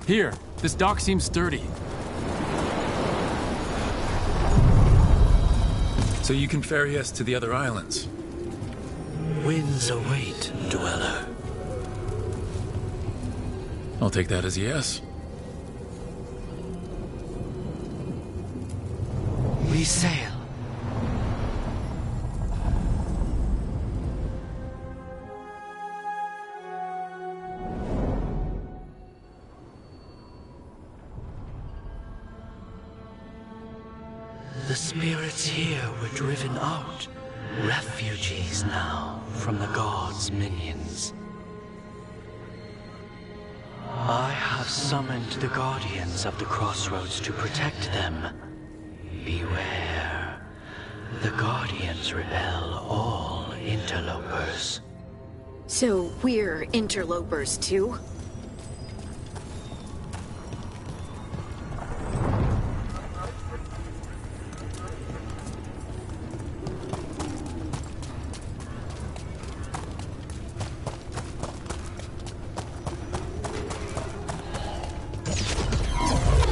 Here, this dock seems sturdy. So you can ferry us to the other islands? Winds await, dweller. I'll take that as a yes. We sail. The spirits here were driven out, refugees now from the gods' minions. I have summoned the guardians of the crossroads to protect them. Beware. The guardians repel all interlopers. So we're interlopers too?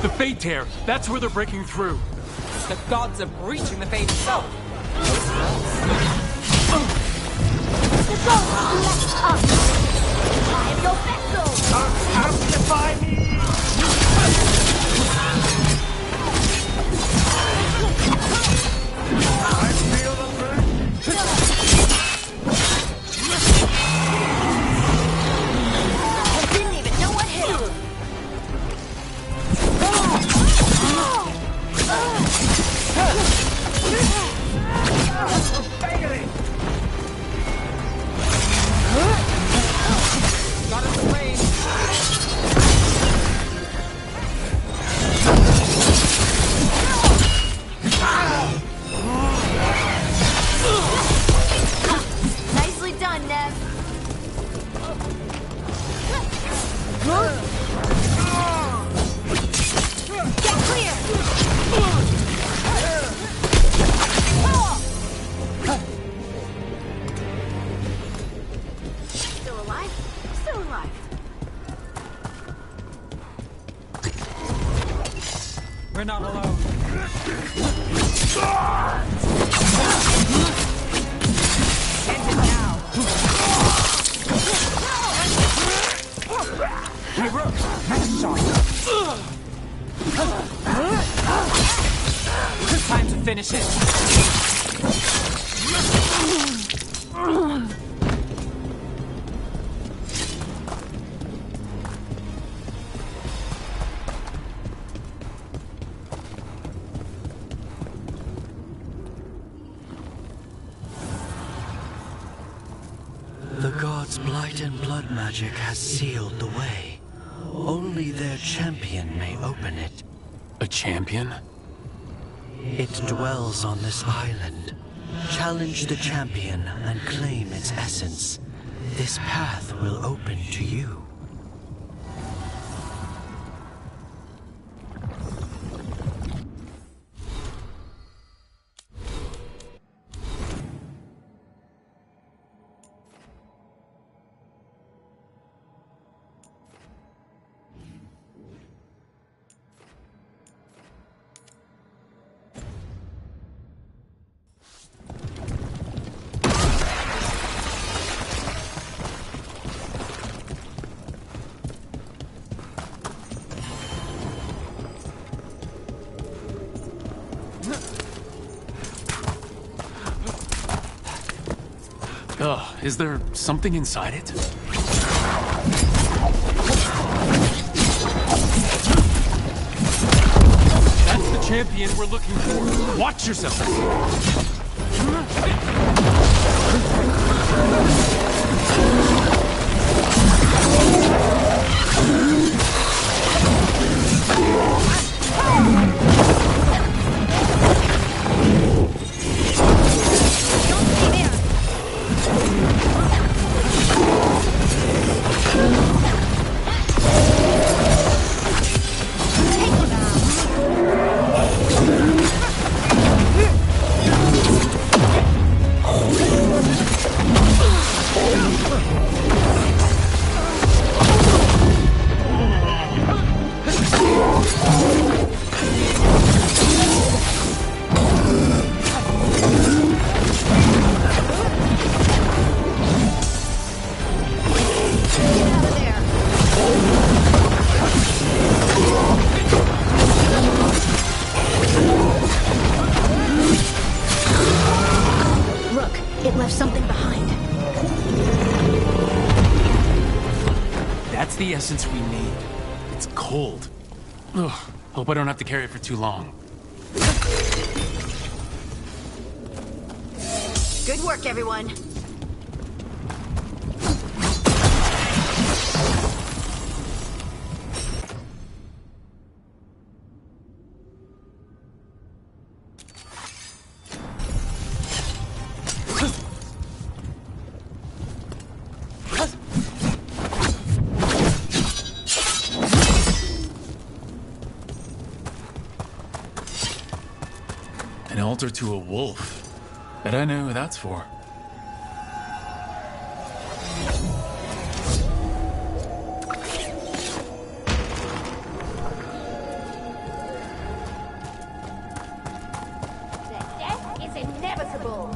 The Fate Tear! That's where they're breaking through! The gods are breaching the Fate itself! The gods left us! I am your vessel! Amplify me! I feel the burn! I didn't even know what hit him! Got us away! Nicely done, Nev. Get clear! Still alive? Still alive. We're not alone. End it now! Hey, Rose! Nice shot! Time to finish it! The gods' blight and blood magic has sealed the way. Only their champion may open it. A champion? It dwells on this island. Challenge the champion and claim its essence. This path will open to you. Ugh, is there something inside it? That's the champion we're looking for. Watch yourself! It's cold. Ugh, hope I don't have to carry it for too long. Good work, everyone. An altar to a wolf. Bet I know who that's for. Death is inevitable.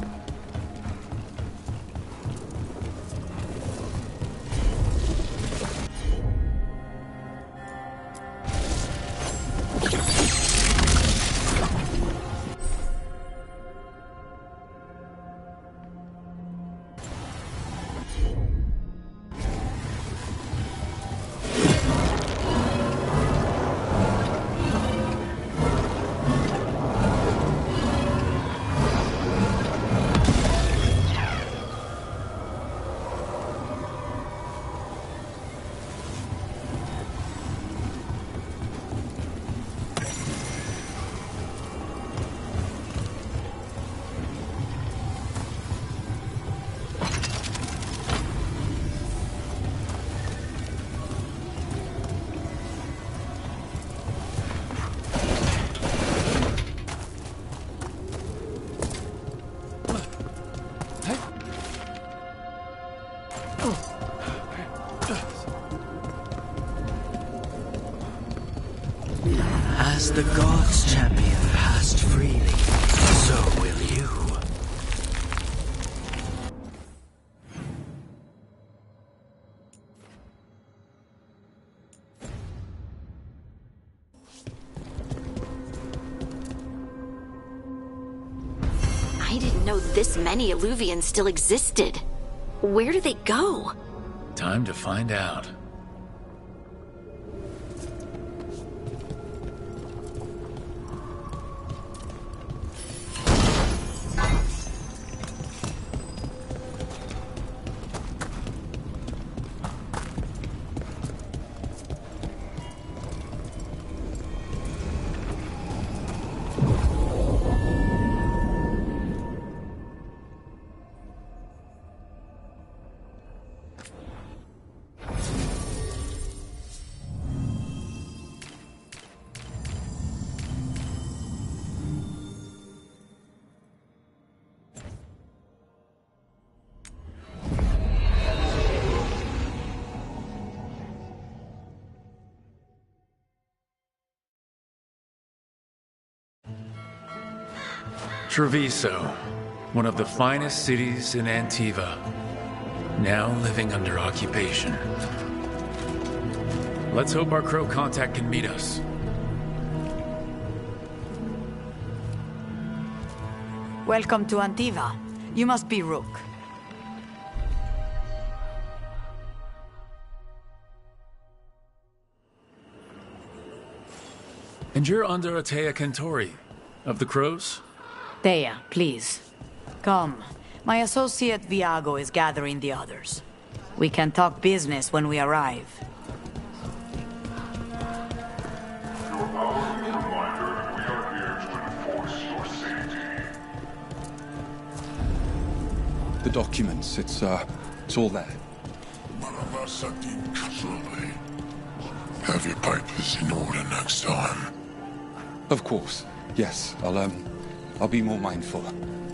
As the gods' champion passed freely, so will you. I didn't know this many Illuvians still existed. Where do they go? Time to find out. Treviso, one of the finest cities in Antiva, now living under occupation. Let's hope our crow contact can meet us. Welcome to Antiva. You must be Rook. And you're under Atea Kentori, of the Crows? Thea, please. Come. My associate Viago is gathering the others. We can talk business when we arrive. Your powerful reminder, we are here to enforce your safety. The documents, it's all there. Have your papers in order next time. Of course. Yes, I'll be more mindful.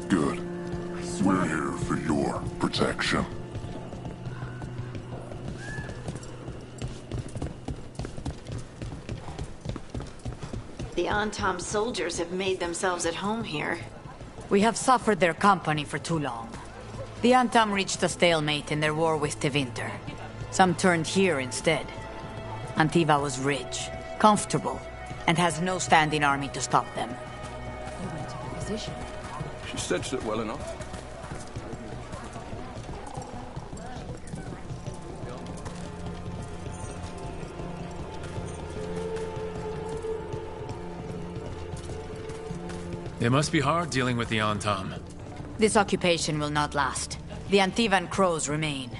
Good. We're here for your protection. The Antom soldiers have made themselves at home here. We have suffered their company for too long. The Antam reached a stalemate in their war with Tevinter. Some turned here instead. Antiva was rich, comfortable, and has no standing army to stop them. They went to the position. She stretched it well enough. It must be hard dealing with the Antam. This occupation will not last. The Antivan crows remain.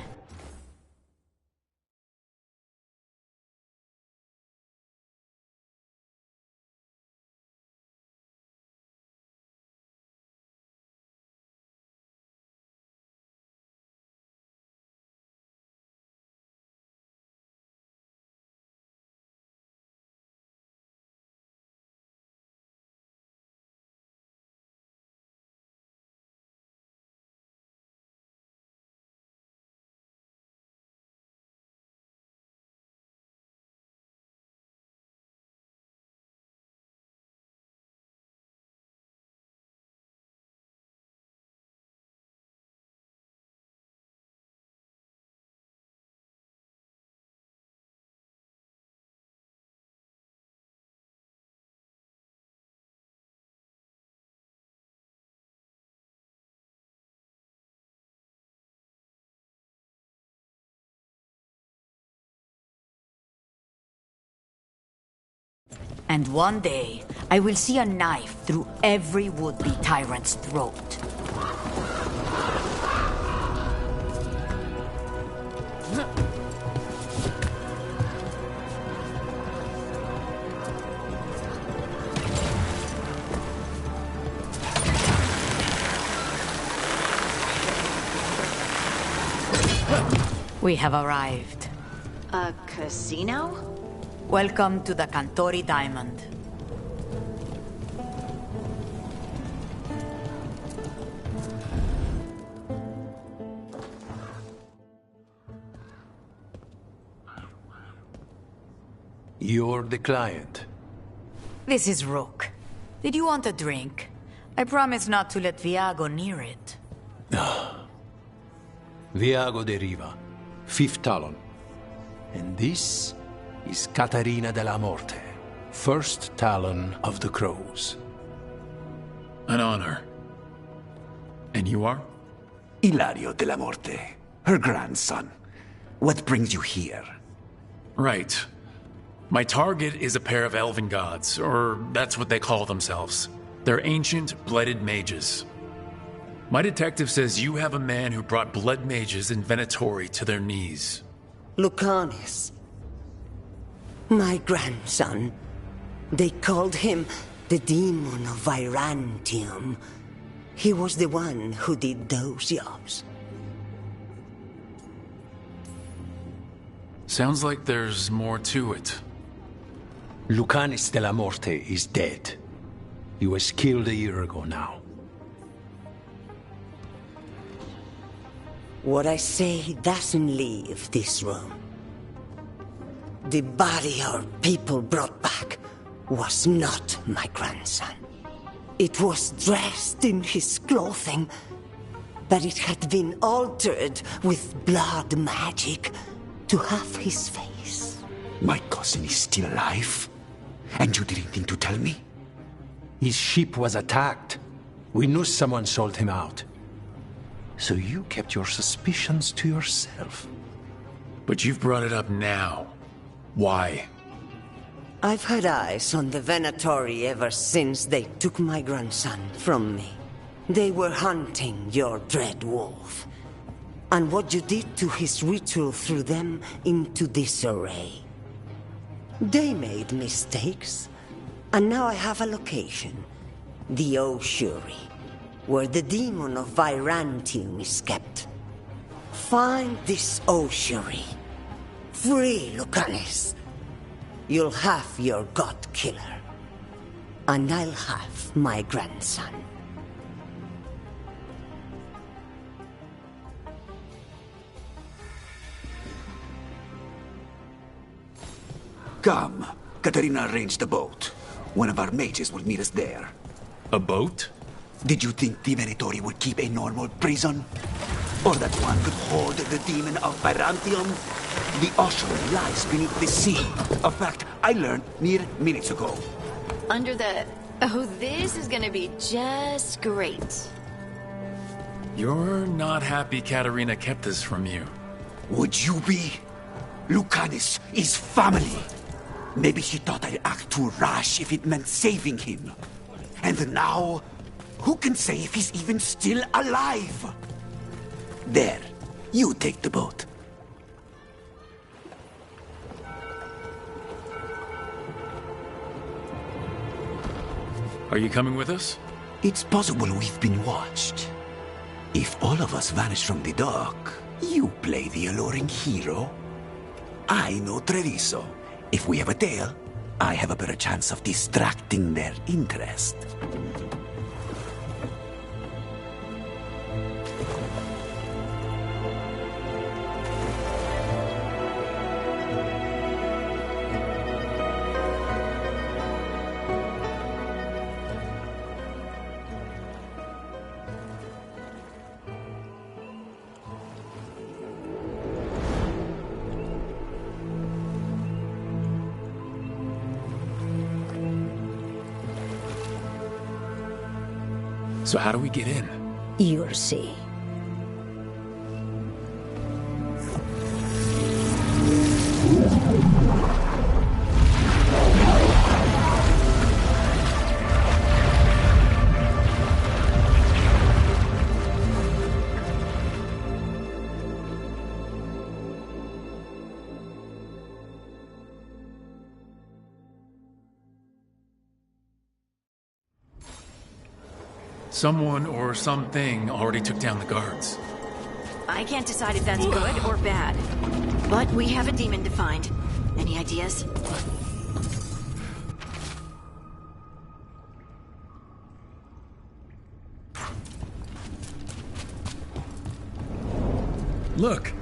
And one day, I will see a knife through every would-be tyrant's throat. We have arrived. A casino? Welcome to the Cantori Diamond. You're the client. This is Rook. Did you want a drink? I promise not to let Viago near it. Viago de Riva, 5th Talon. And this is Caterina de la Morte, 1st Talon of the Crows. An honor. And you are? Ilario de la Morte, her grandson. What brings you here? Right. My target is a pair of elven gods, or that's what they call themselves. They're ancient, blooded mages. My detective says you have a man who brought blood mages in Venatori to their knees. Lucanis. My grandson. They called him the Demon of Virantium. He was the one who did those jobs. Sounds like there's more to it. Lucanis de la Morte is dead. He was killed a year ago now. What I say doesn't leave this room. The body our people brought back was not my grandson. It was dressed in his clothing, but it had been altered with blood magic to have his face. My cousin is still alive? And you didn't think to tell me? His ship was attacked. We knew someone sold him out. So you kept your suspicions to yourself. But you've brought it up now. Why? I've had eyes on the Venatori ever since they took my grandson from me. They were hunting your dread wolf. And what you did to his ritual threw them into disarray. They made mistakes, and now I have a location. The ossuary, where the demon of Virantium is kept. Find this ossuary. Free Lucanis. You'll have your god killer. And I'll have my grandson. Come. Katerina arranged a boat. One of our mages will meet us there. A boat? Did you think the Venatori would keep a normal prison? Or that one could hold the demon of Virantium? The ossuary lies beneath the sea. A fact I learned mere minutes ago. Under the... Oh, this is gonna be just great. You're not happy Katerina kept this from you. Would you be? Lucanis is family. Maybe she thought I'd act too rash if it meant saving him. And And now, who can say if he's even still alive? There, you take the boat. Are you coming with us? It's possible we've been watched. If all of us vanish from the dock, you play the alluring hero. I know Treviso. If we have a tail, I have a better chance of distracting their interest. So how do we get in? You'll see. Someone or something already took down the guards. I can't decide if that's good or bad. But we have a demon to find. Any ideas? Look!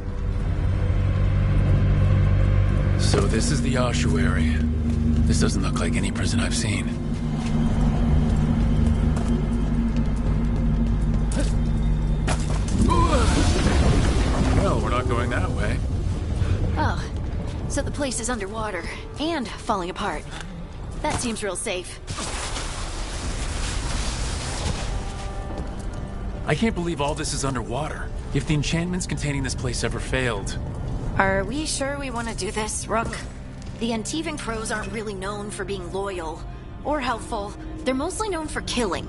So this is the ossuary. This doesn't look like any prison I've seen. Well, we're not going that way. Oh, so the place is underwater and falling apart. That seems real safe. I can't believe all this is underwater. If the enchantments containing this place ever failed... Are we sure we want to do this, Rook? The Antivan Crows aren't really known for being loyal or helpful. They're mostly known for killing.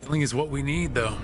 Healing is what we need, though.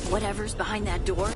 Whatever's behind that door,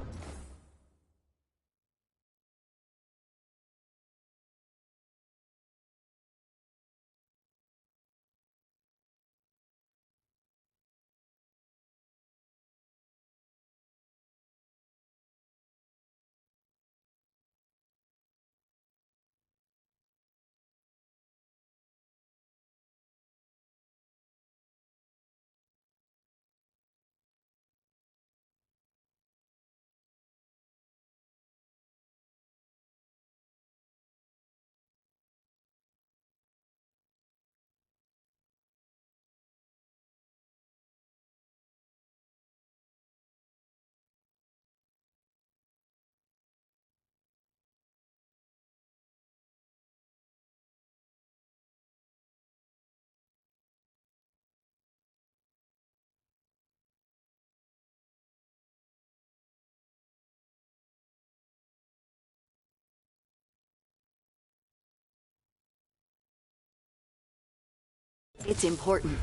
It's important,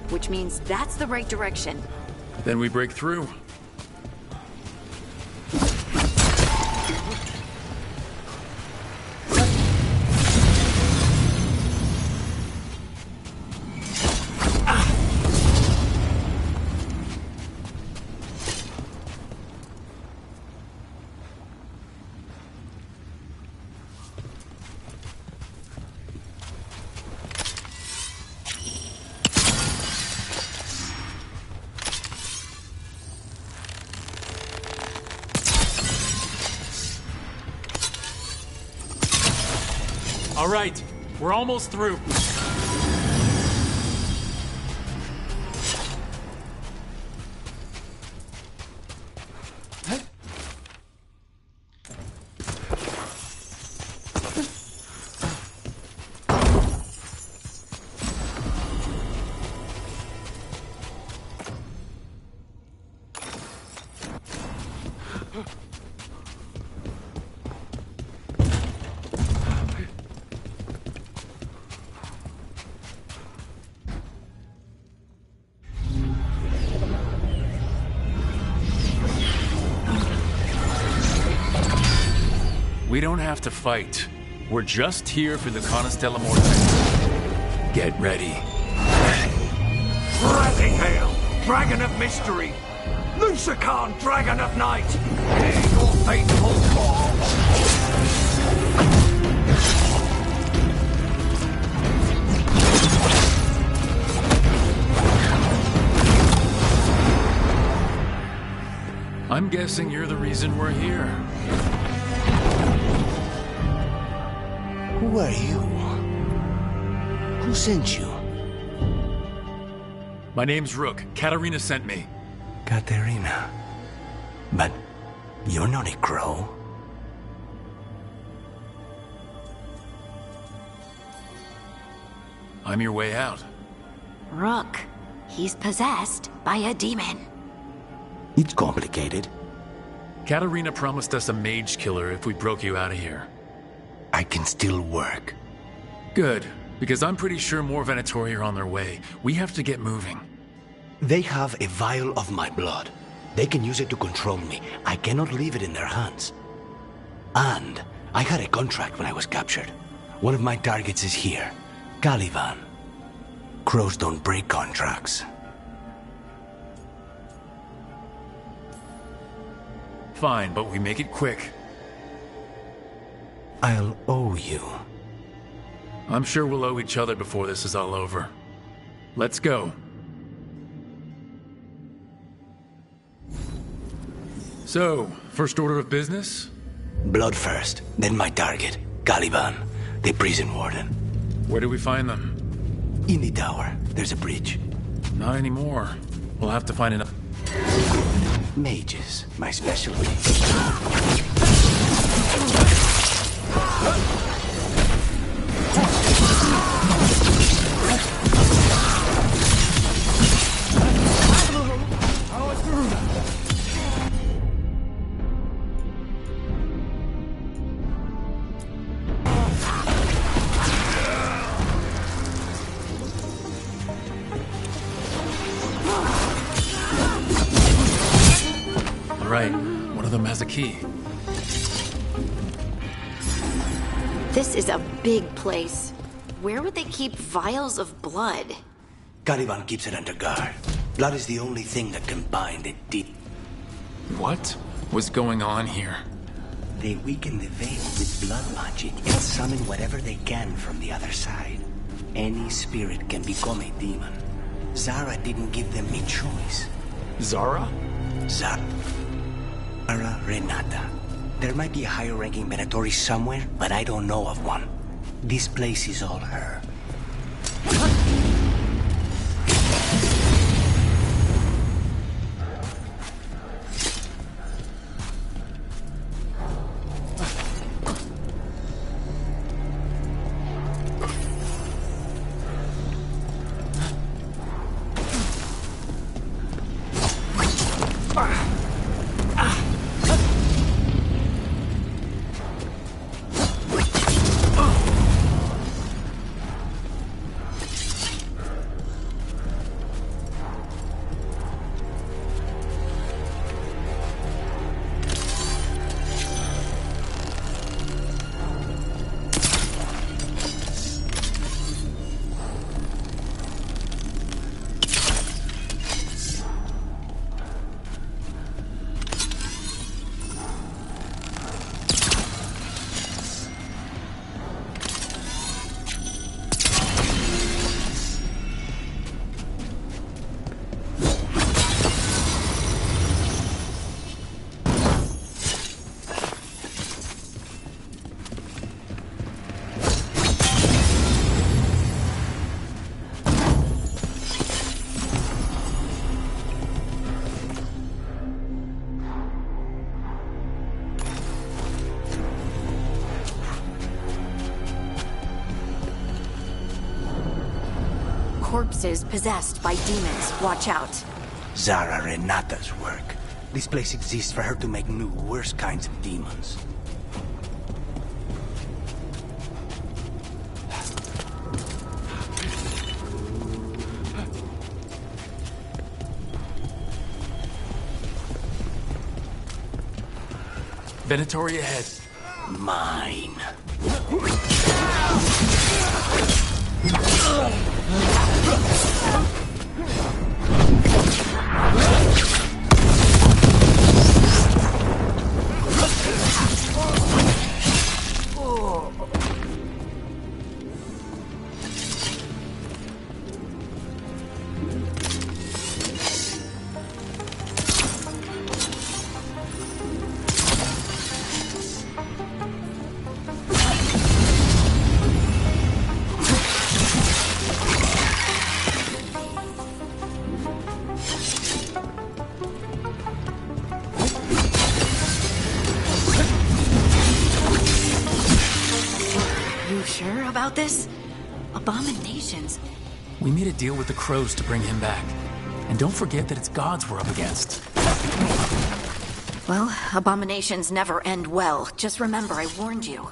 which means that's the right direction. Then we break through. All right, we're almost through. We don't have to fight. We're just here for the Constella Morte. Get ready. Rising Hail, Dragon of Mystery! Lucican, Dragon of Night! Your faithful call! I'm guessing you're the reason we're here. Who are you? Who sent you? My name's Rook. Katarina sent me. Katarina. But you're not a crow. I'm your way out. Rook, he's possessed by a demon. It's complicated. Katarina promised us a mage killer if we broke you out of here. I can still work. Good, because I'm pretty sure more Venatori are on their way. We have to get moving. They have a vial of my blood. They can use it to control me. I cannot leave it in their hands. And I had a contract when I was captured. One of my targets is here, Caliban. Crows don't break contracts. Fine, but we make it quick. I'll owe you. I'm sure we'll owe each other before this is all over. Let's go. So, first order of business? Blood first, then my target, Caliban, the prison warden. Where do we find them? In the tower. There's a bridge. Not anymore. We'll have to find enough. Mages, my specialty. Right, one of them has a key. This is a big place. Where would they keep vials of blood? Caliban keeps it under guard. Blood is the only thing that can bind the deep. What was going on here? They weaken the veil with blood magic and summon whatever they can from the other side. Any spirit can become a demon. Zara didn't give them a choice. Zara? Zara Renata. There might be a higher-ranking Venatori somewhere, but I don't know of one. This place is all her. corpses possessed by demons. Watch out. Zara Renata's work. This place exists for her to make new, worse kinds of demons. Venatori ahead. Mine. About this? Abominations. We made a deal with the crows to bring him back. And don't forget that it's gods we're up against. Well, abominations never end well. Just remember, I warned you.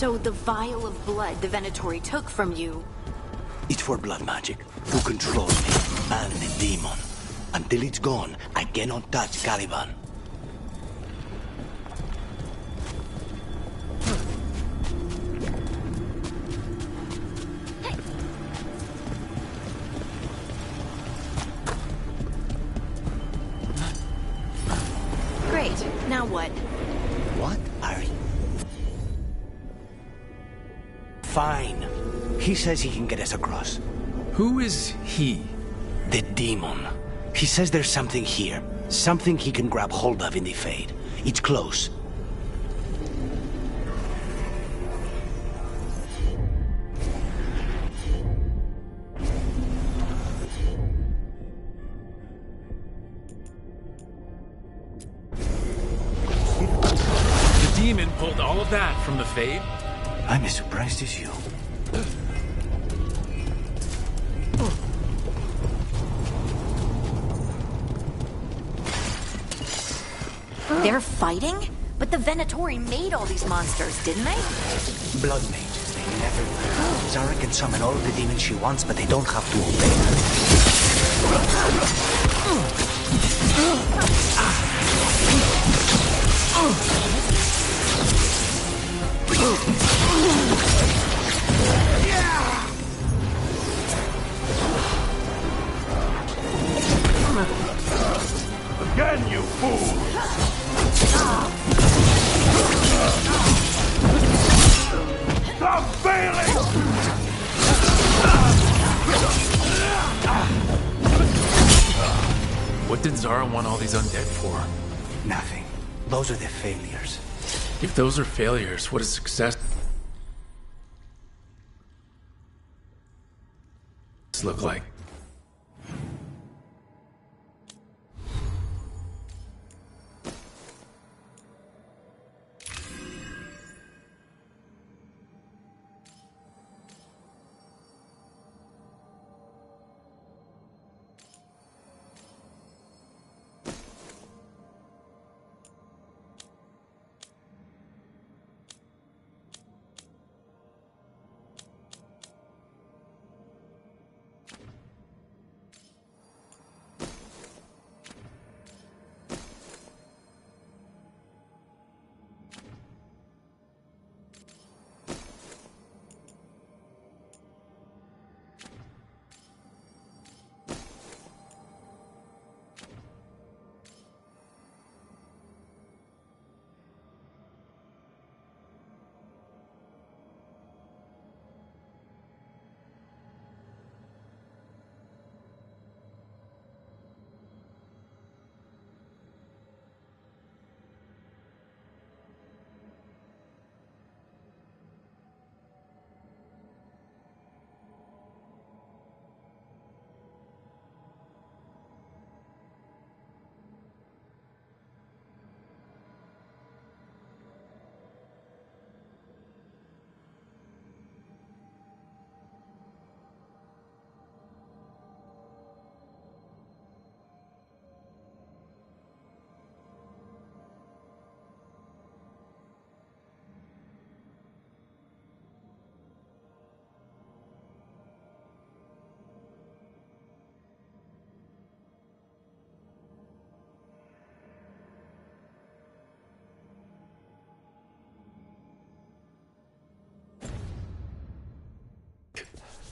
So the vial of blood the Venatori took from you... It's for blood magic, to control me and the demon. Until it's gone, I cannot touch Caliban. Great, now what? What are you? Fine. He says he can get us across. Who is he? The demon. He says there's something here. Something he can grab hold of in the Fade. It's close. The demon pulled all of that from the Fade? I'm as surprised as you. They're fighting? But the Venatori made all these monsters, didn't they? Blood mages, they never learn. Zara can summon all of the demons she wants, but they don't have to obey Again, you fool! Stop failing! What did Zara want all these undead for? Nothing. Those are the failures. If those are failures, what does success look like?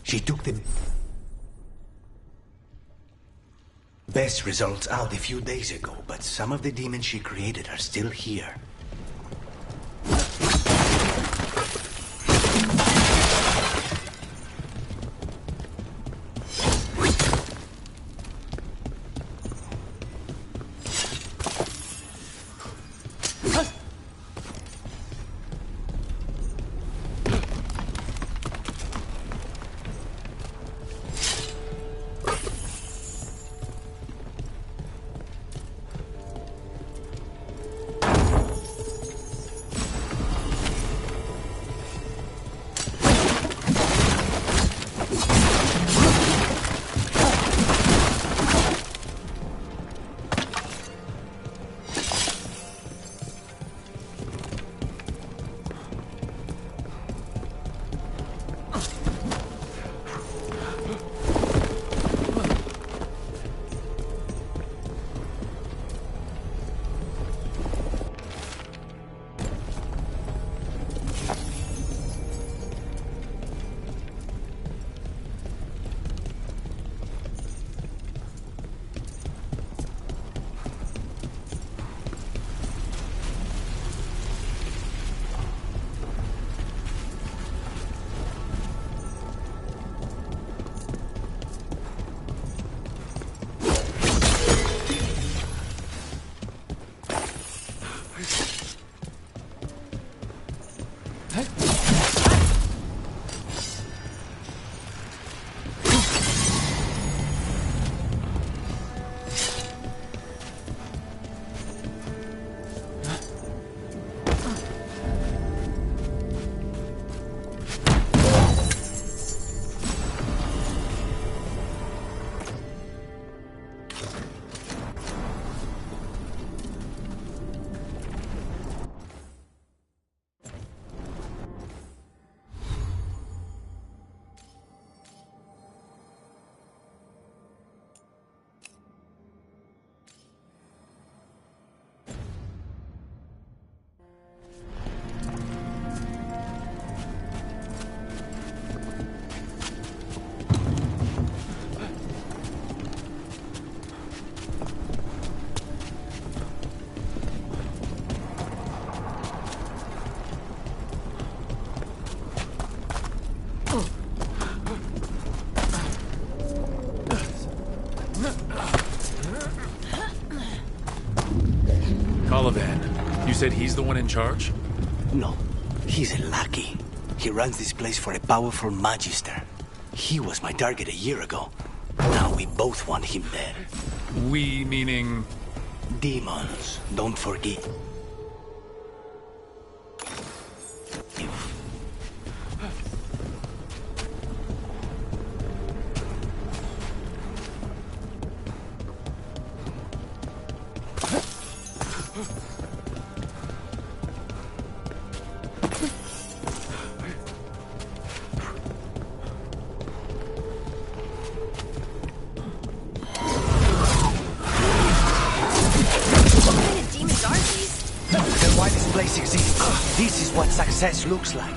She took the best results out a few days ago, but some of the demons she created are still here. You said he's the one in charge? No, he's a lackey. He runs this place for a powerful magister. He was my target a year ago. Now we both want him dead. We meaning... Demons, don't forget. This is what success looks like.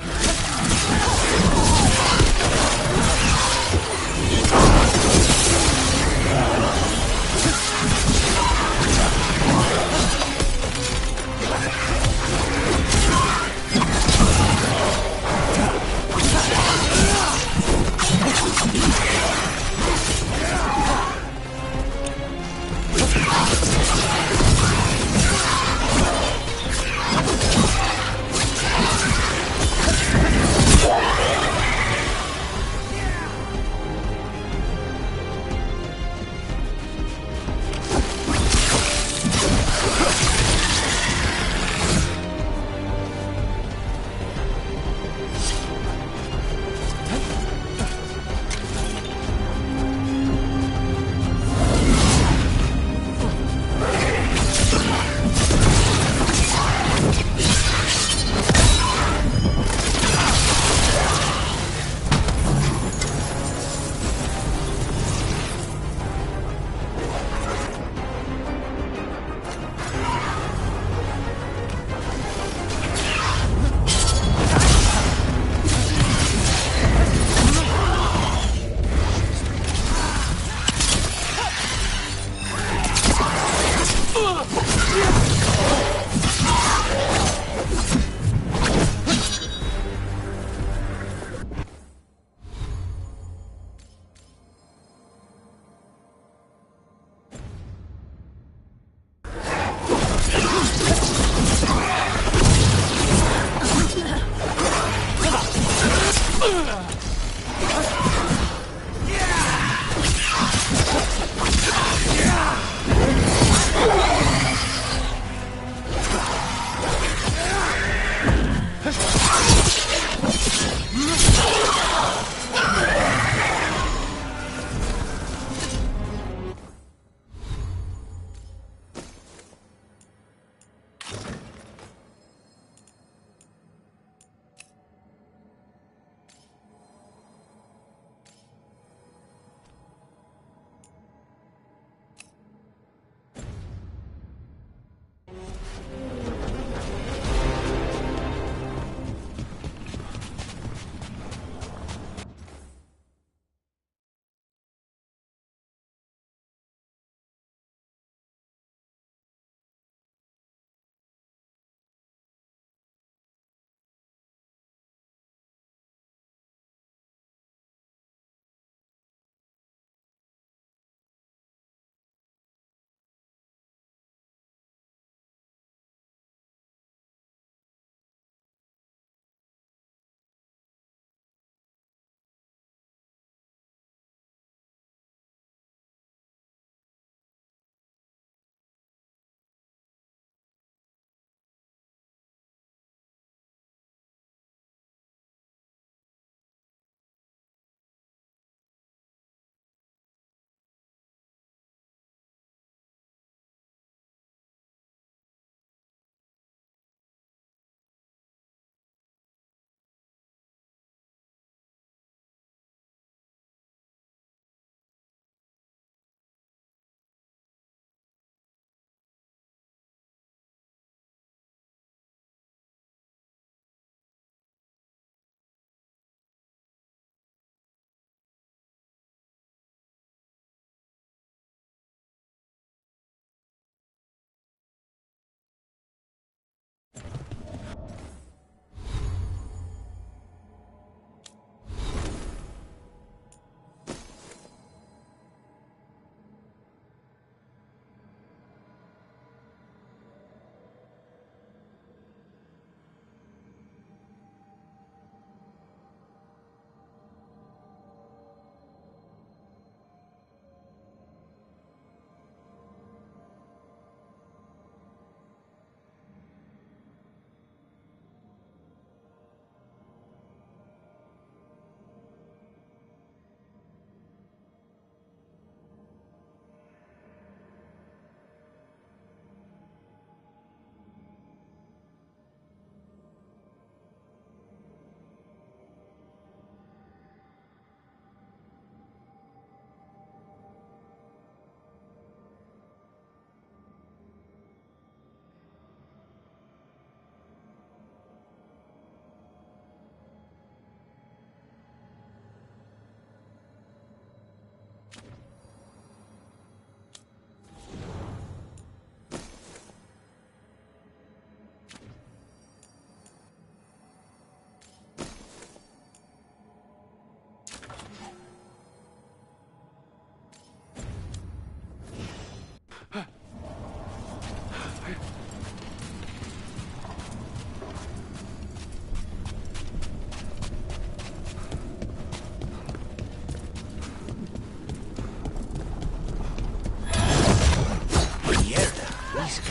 Yeah.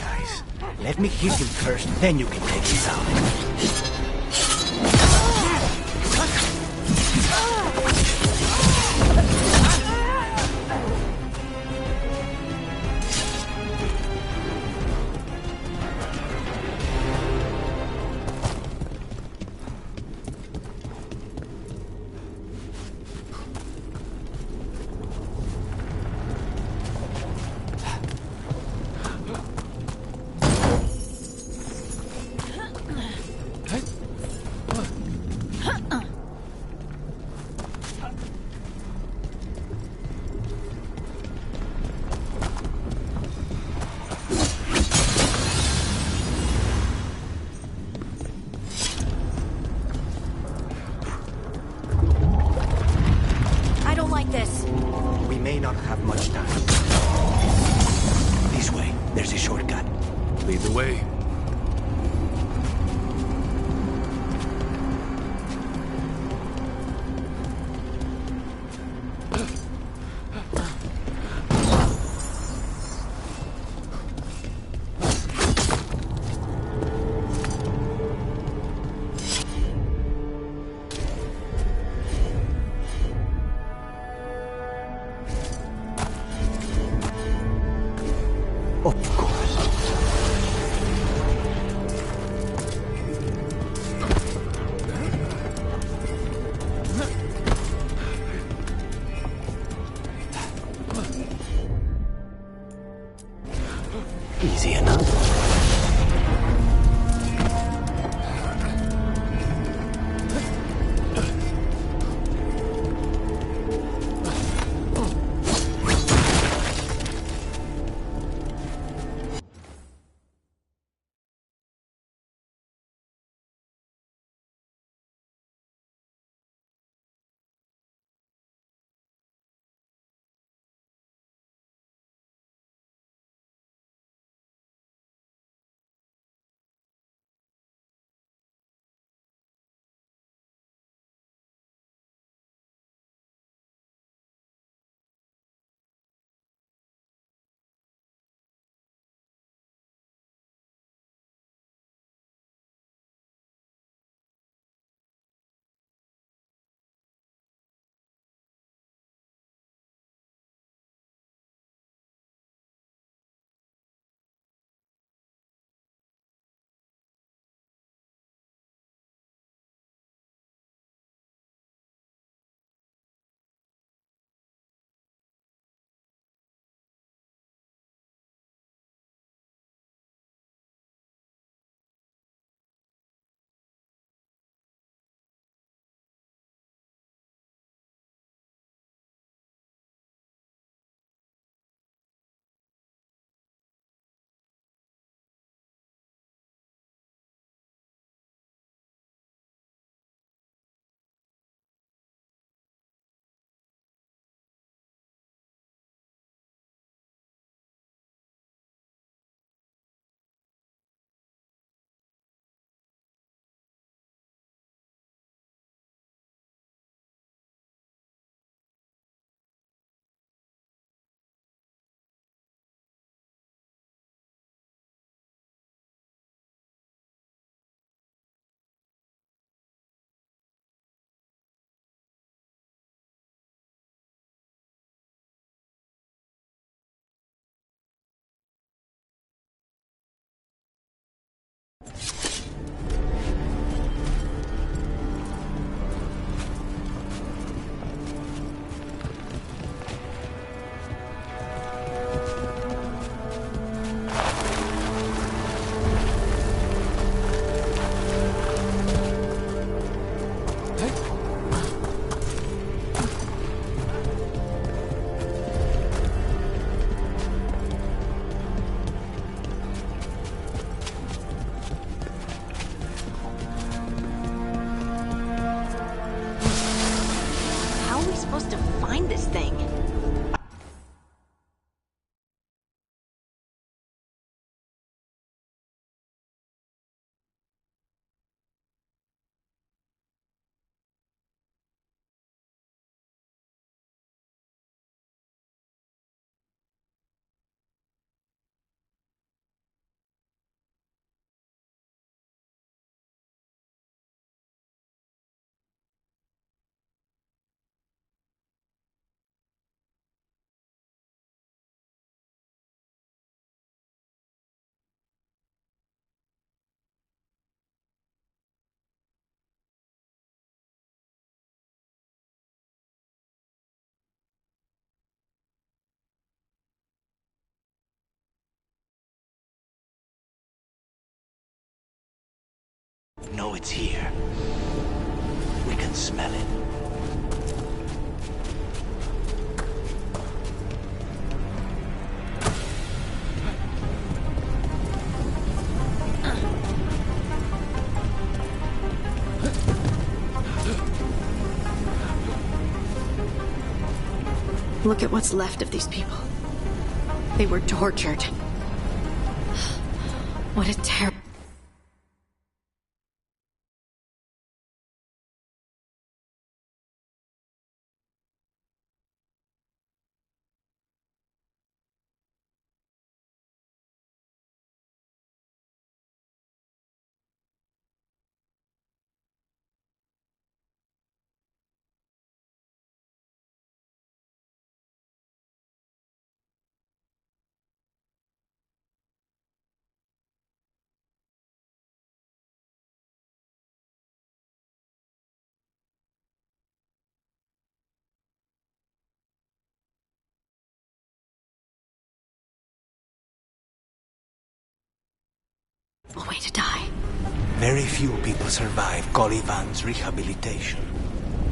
guys. Let me hit him first, then you can take his out. We may not have much time. This way, there's a shortcut. Lead the way. Of course. Easy enough. know it's here. We can smell it. Look at what's left of these people. They were tortured. What a terrible... A way to die. Very few people survive Colivan's rehabilitation.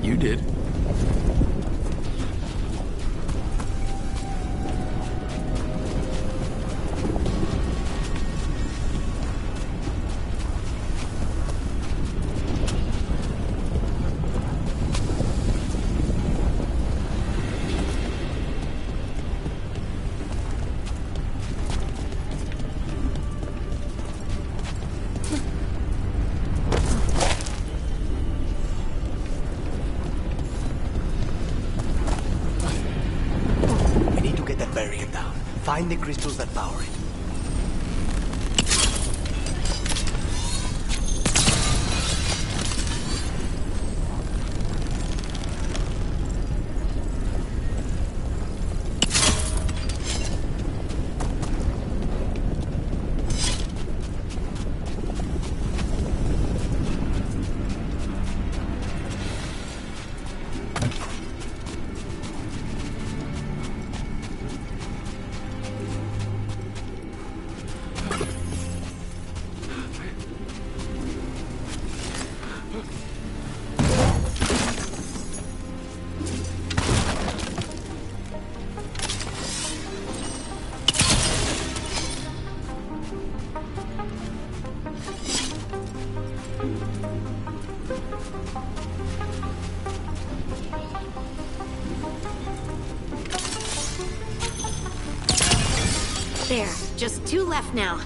You did. Find the crystals that power it. There, just 2 left now.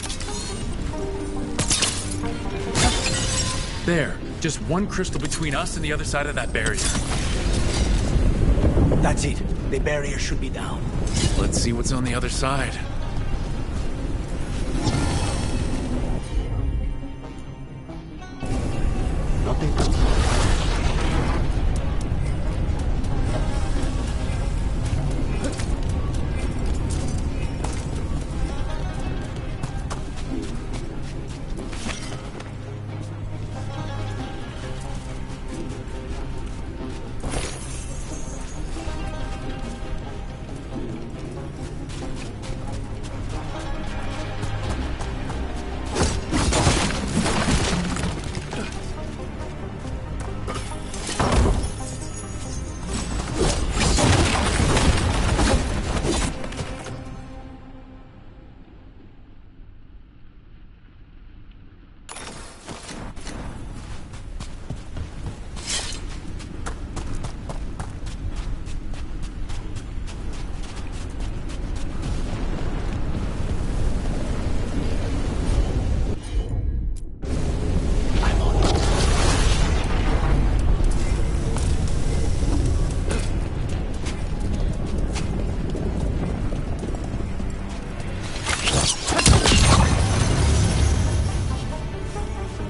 There, just 1 crystal between us and the other side of that barrier. That's it. The barrier should be down. Let's see what's on the other side. Nothing.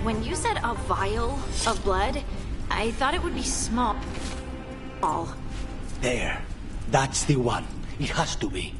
When you said a vial of blood, I thought it would be small. There. That's the one. It has to be.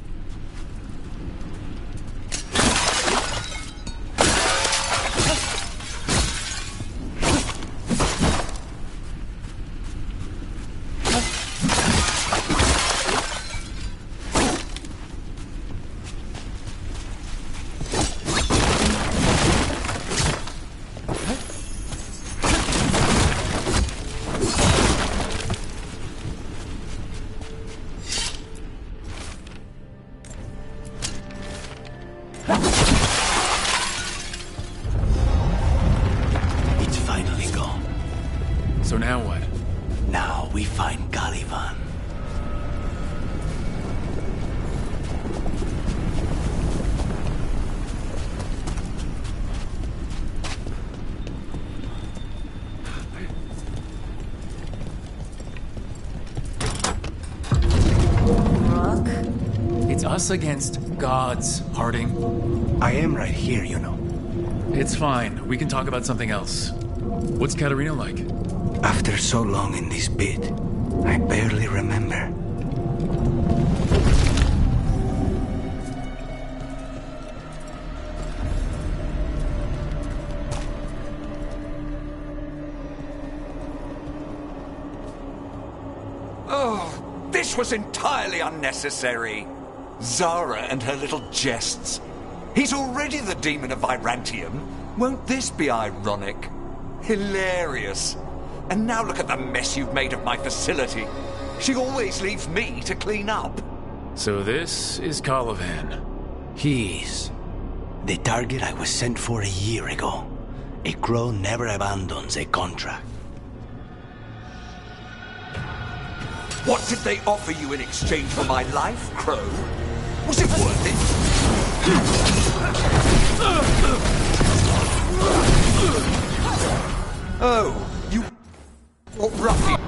So now what? Now we find Caliban. It's us against gods, Harding. I am right here, you know. It's fine. We can talk about something else. What's Katarina like? After so long in this pit, I barely remember. Oh, this was entirely unnecessary. Zara and her little jests. He's already the demon of Virantium. Won't this be ironic? Hilarious. And now look at the mess you've made of my facility. She always leaves me to clean up. So this is Caliban. He is the target I was sent for a year ago. A crow never abandons a contract. What did they offer you in exchange for my life, Crow? Was it worth it? Oh, you... What ruffian...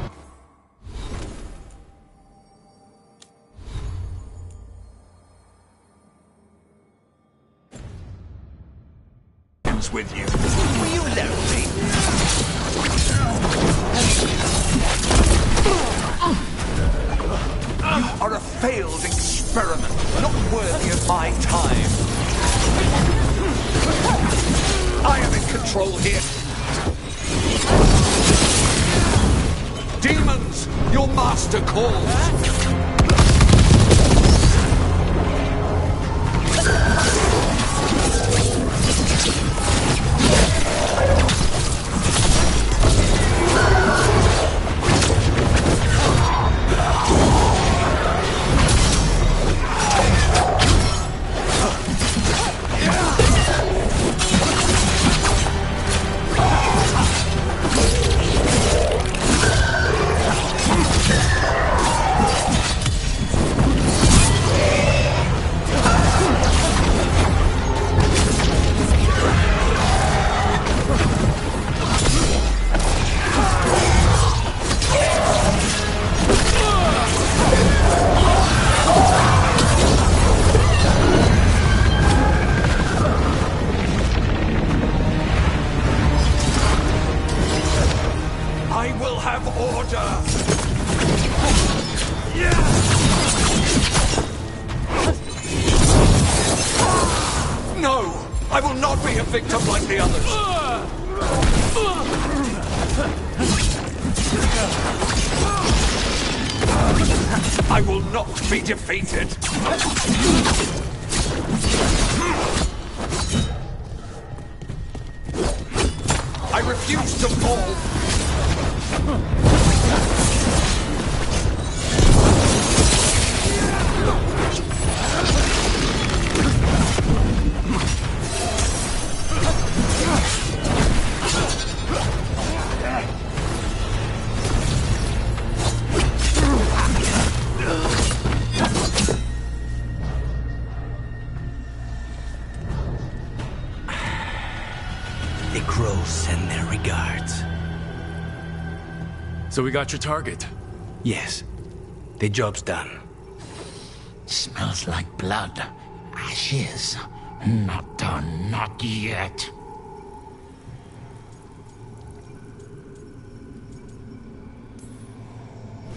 with you. Will you let me? You are a failed experiment, not worthy of my time. I am in control here. Demons, your master calls. I will have order! No! I will not be a victim like the others! I will not be defeated! I refuse to fall! The crows send their regards. So we got your target? Yes. The job's done. Smells like blood. Ashes. Not done, not yet.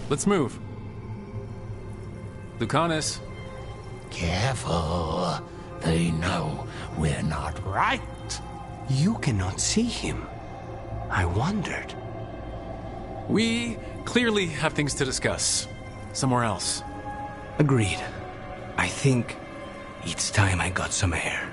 Let's move. Lucanus. Careful. They know we're not right. You cannot see him. I wondered. We clearly have things to discuss. Somewhere else. Agreed. I think it's time I got some air.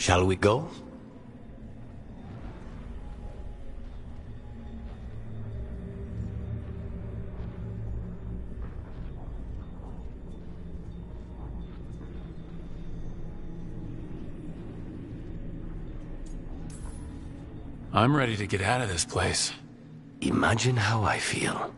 Shall we go? I'm ready to get out of this place. Imagine how I feel.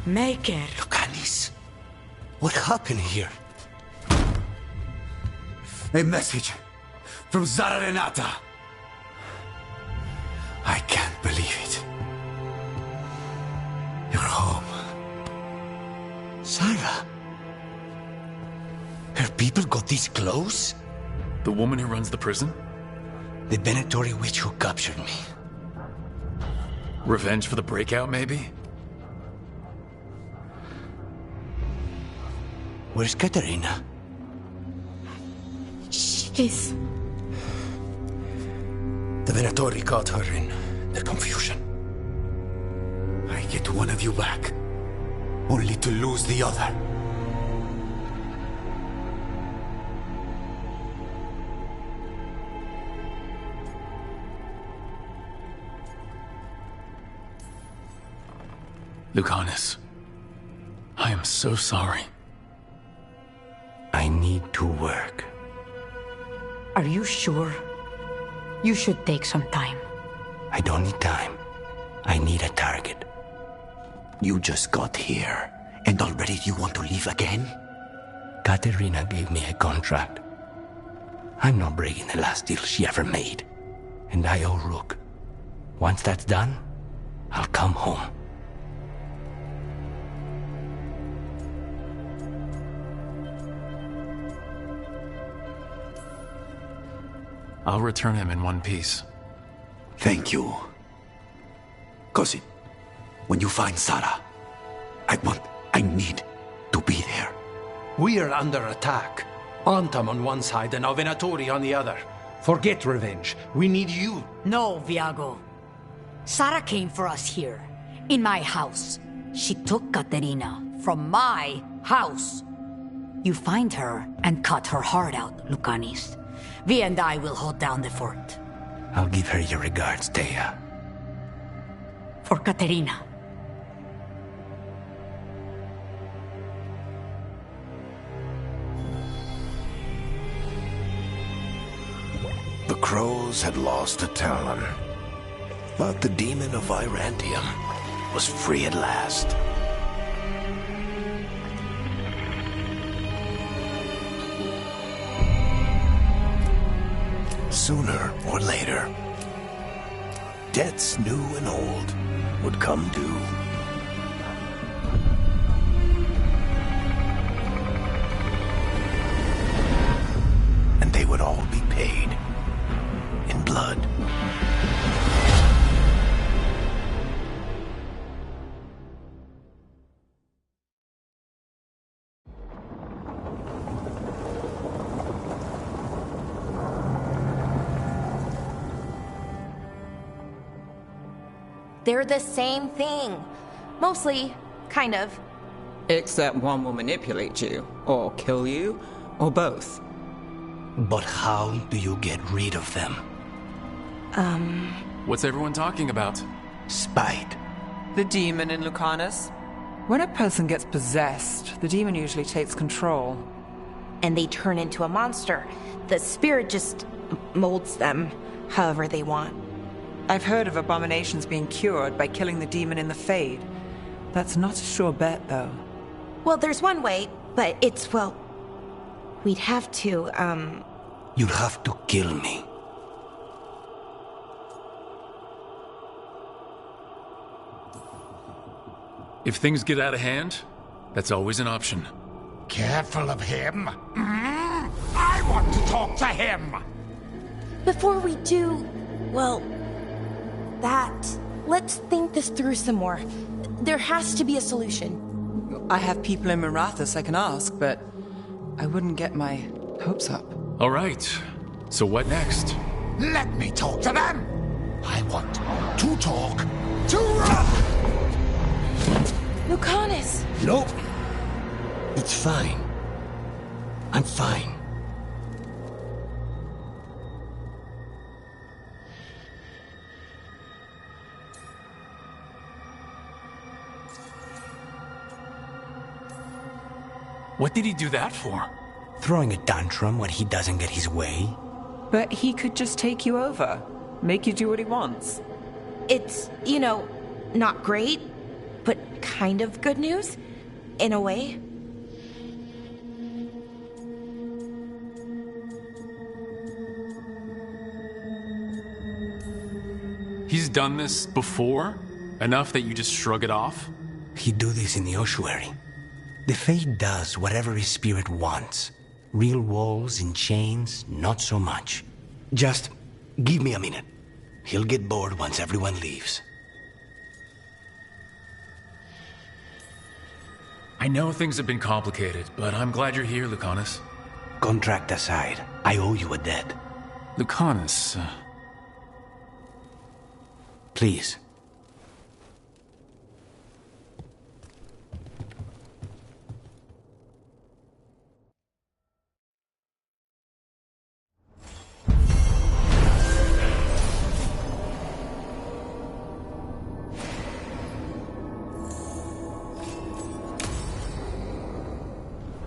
Make it. Lucanis, what happened here? A message from Zara Renata. I can't believe it. You're home. Sarah? Her people got this close? The woman who runs the prison? The Venatori witch who captured me. Revenge for the breakout, maybe? Where's Katerina? She's... The Venatori caught her in their confusion. I get one of you back, only to lose the other. Lucanus, I am so sorry. I need to work. Are you sure? You should take some time. I don't need time. I need a target. You just got here, and already you want to leave again? Katerina gave me a contract. I'm not breaking the last deal she ever made. And I owe Rook. Once that's done, I'll come home. I'll return him in one piece. Thank you. Cousin, when you find Sarah, I need to be there. We are under attack. Antam on one side and Venatori on the other. Forget revenge. We need you. No, Viago. Sarah came for us here, in my house. She took Katerina from my house. You find her and cut her heart out, Lucanis. Vi and I will hold down the fort. I'll give her your regards, Thea. For Katerina. The crows had lost a Talon, but the demon of Virantium was free at last. Sooner or later, debts new and old would come due. And they would all be paid in blood. They're the same thing. Mostly, kind of. Except one will manipulate you, or kill you, or both. But how do you get rid of them? What's everyone talking about? Spite. The demon in Lucanus. When a person gets possessed, the demon usually takes control. And they turn into a monster. The spirit just molds them however they want. I've heard of abominations being cured by killing the demon in the Fade. That's not a sure bet, though. Well, there's one way, but it's, well... We'd have to, You'd have to kill me. If things get out of hand, that's always an option. Careful of him. I want to talk to him. Before we do, well, that... let's think this through some more. There has to be a solution. I have people in Marathas I can ask, but I wouldn't get my hopes up. All right. So what next? Let me talk to them! I want to talk to Rock! Lucanus! Nope. It's fine. I'm fine. What did he do that for? Throwing a tantrum when he doesn't get his way. But he could just take you over, make you do what he wants. It's, not great, but kind of good news, in a way. He's done this before? Enough that you just shrug it off? He'd do this in the ossuary. The Fate does whatever his spirit wants. Real walls and chains, not so much. Just give me a minute. He'll get bored once everyone leaves. I know things have been complicated, but I'm glad you're here, Lucanus. Contract aside, I owe you a debt. Lucanus, Please.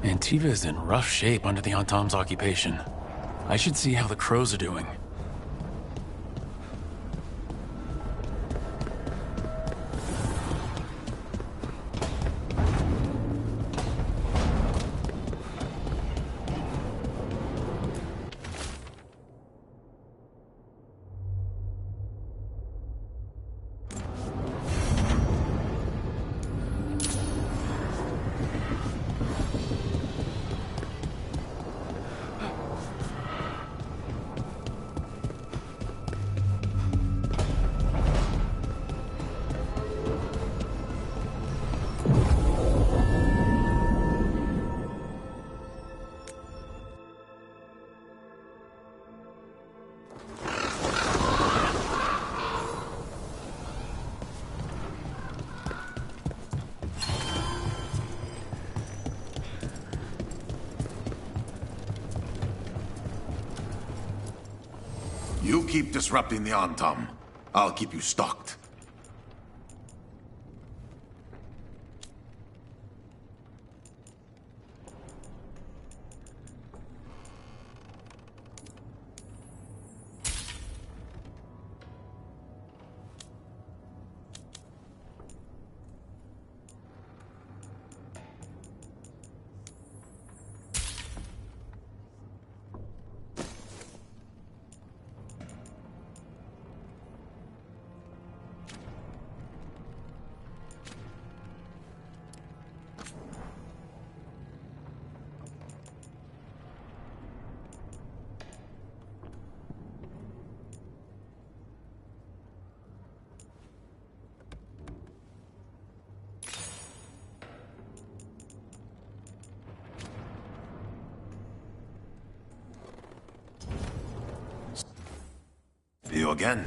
Antiva is in rough shape under the Antam's occupation. I should see how the crows are doing. You keep disrupting the Antam. I'll keep you stocked. See you again.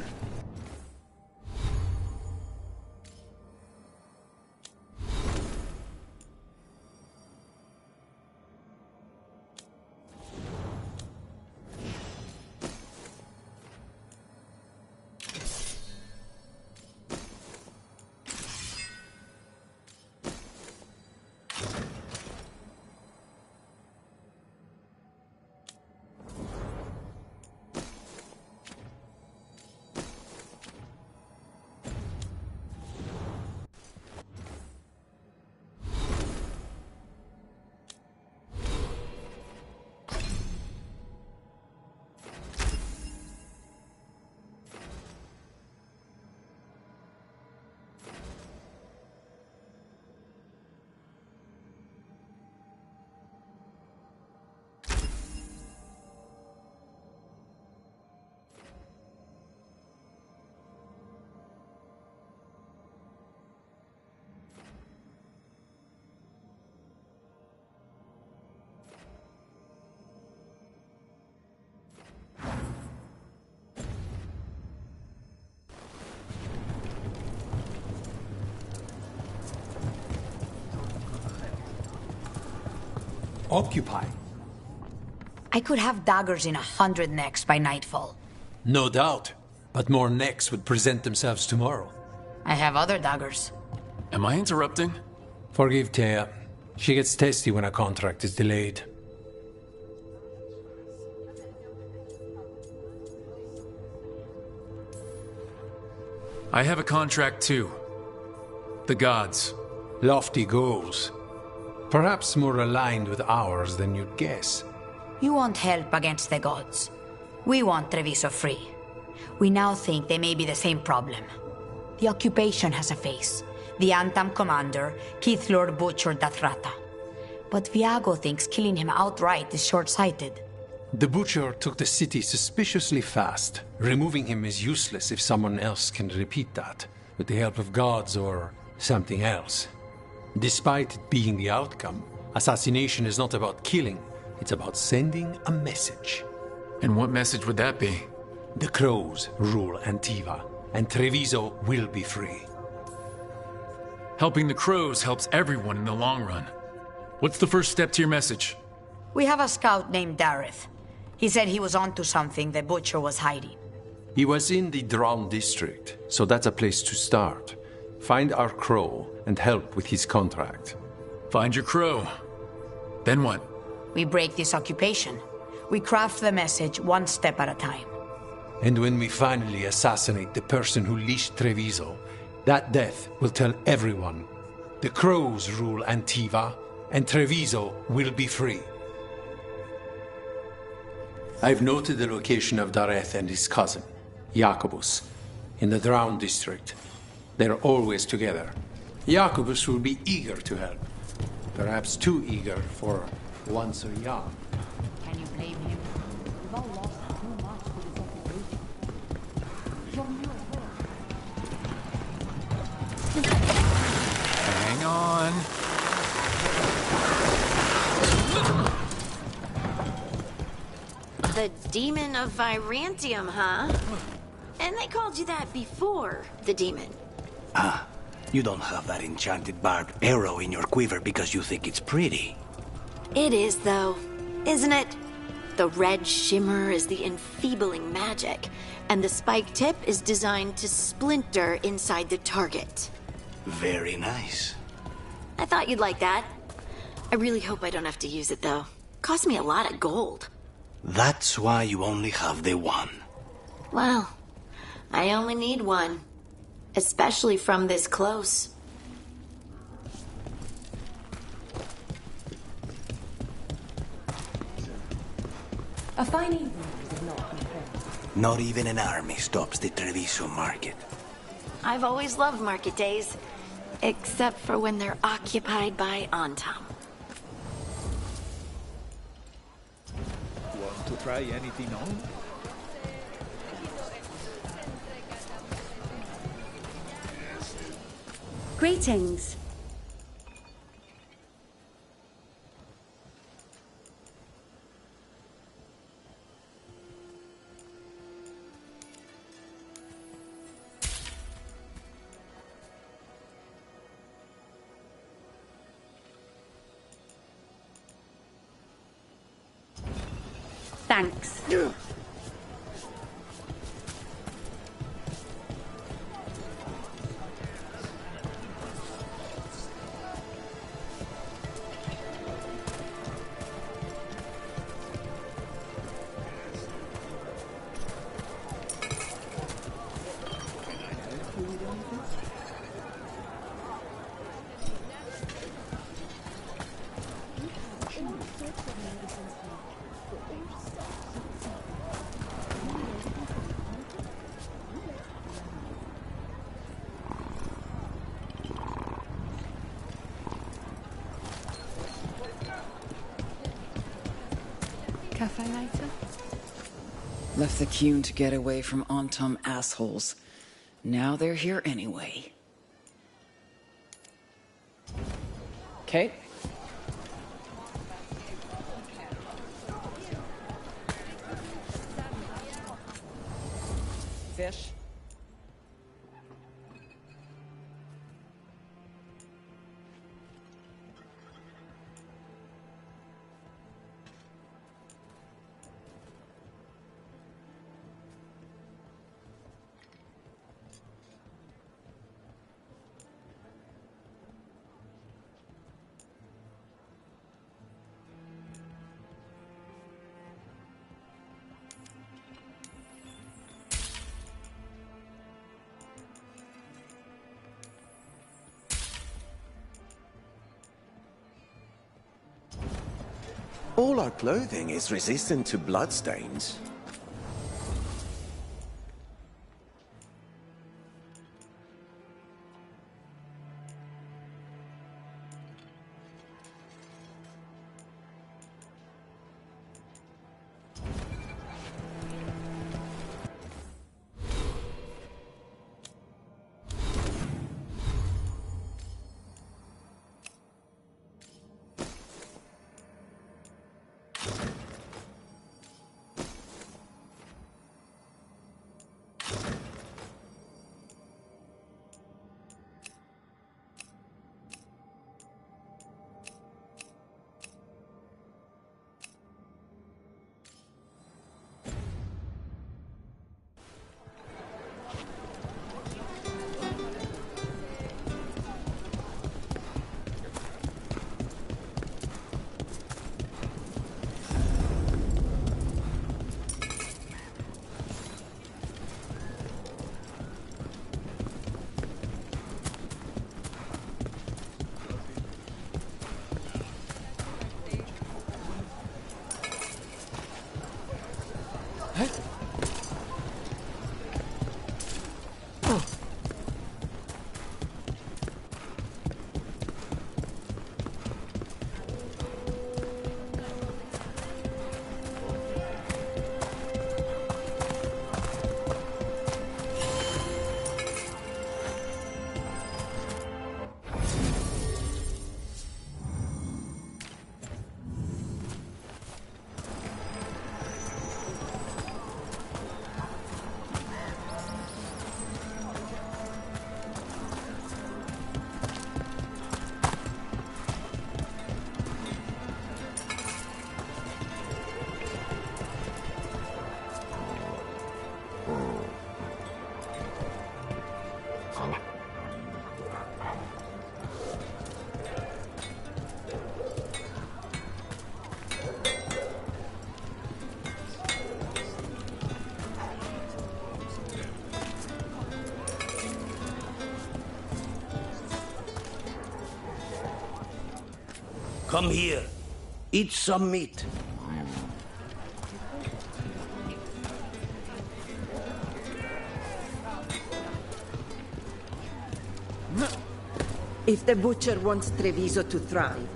Occupy. I could have daggers in 100 necks by nightfall. No doubt. But more necks would present themselves tomorrow. I have other daggers. Am I interrupting? Forgive Thea. She gets testy when a contract is delayed. I have a contract too. The gods. Lofty goals. Perhaps more aligned with ours than you'd guess. You want help against the gods. We want Treviso free. We now think they may be the same problem. The occupation has a face. The Antam commander, Keith Lord butchered Dathrata. But Viago thinks killing him outright is short-sighted. The Butcher took the city suspiciously fast. Removing him is useless if someone else can repeat that, with the help of gods or something else. Despite it being the outcome, assassination is not about killing, it's about sending a message. And what message would that be? The Crows rule Antiva, and Treviso will be free. Helping the Crows helps everyone in the long run. What's the first step to your message? We have a scout named Dareth. He said he was onto something the Butcher was hiding. He was in the Drown district, so that's a place to start. Find our Crow and help with his contract. Find your Crow. Then what? We break this occupation. We craft the message one step at a time. And when we finally assassinate the person who leashed Treviso, that death will tell everyone. The Crows rule Antiva, and Treviso will be free. I've noted the location of Dareth and his cousin, Jacobus, in the Drown district. They're always together. Jacobus will be eager to help. Perhaps too eager for one so young. Can you blame him? We've all lost too much to this occupation. Hang on. The Demon of Virantium, huh? And they called you that before, the demon. Ah, you don't have that enchanted barbed arrow in your quiver because you think it's pretty. It is, though, isn't it? The red shimmer is the enfeebling magic, and the spike tip is designed to splinter inside the target. Very nice. I thought you'd like that. I really hope I don't have to use it, though. Cost me a lot of gold. That's why you only have the one. Well, I only need one. Especially from this close. A fine evening did not compare. Not even an army stops the Treviso market. I've always loved market days. Except for when they're occupied by Antam. Want to try anything on? Greetings. Thanks. Cafe later? Left the Cune to get away from Antam assholes. Now they're here anyway. Okay. Fish. All our clothing is resistant to bloodstains. Come here. Eat some meat. If the Butcher wants Treviso to thrive,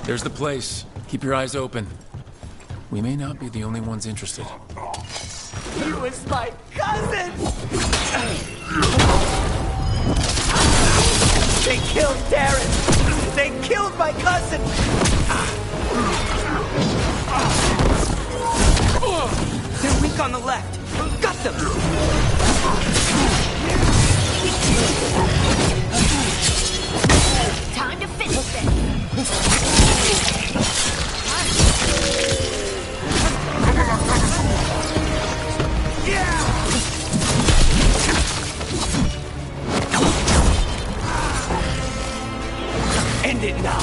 There's the place. Keep your eyes open. We may not be the only ones interested. he was my cousin! They killed Darren! They killed my cousin! They're weak on the left. Got them! Time to finish this! End it now!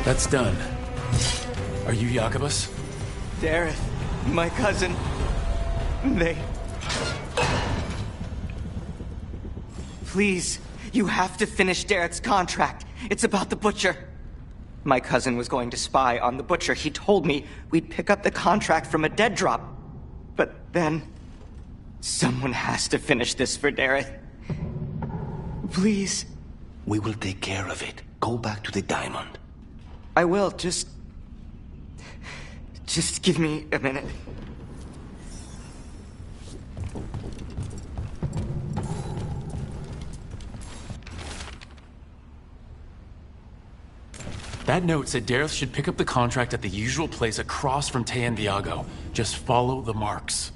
That's done. Are you Jacobus? Dareth, my cousin. They... Please, you have to finish Dareth's contract. It's about the Butcher. My cousin was going to spy on the Butcher. He told me we'd pick up the contract from a dead drop. But then... someone has to finish this for Dareth. Please. We will take care of it. Go back to the diamond. I will, just give me a minute. That note said Dareth should pick up the contract at the usual place across from Teyan Viago. Just follow the marks.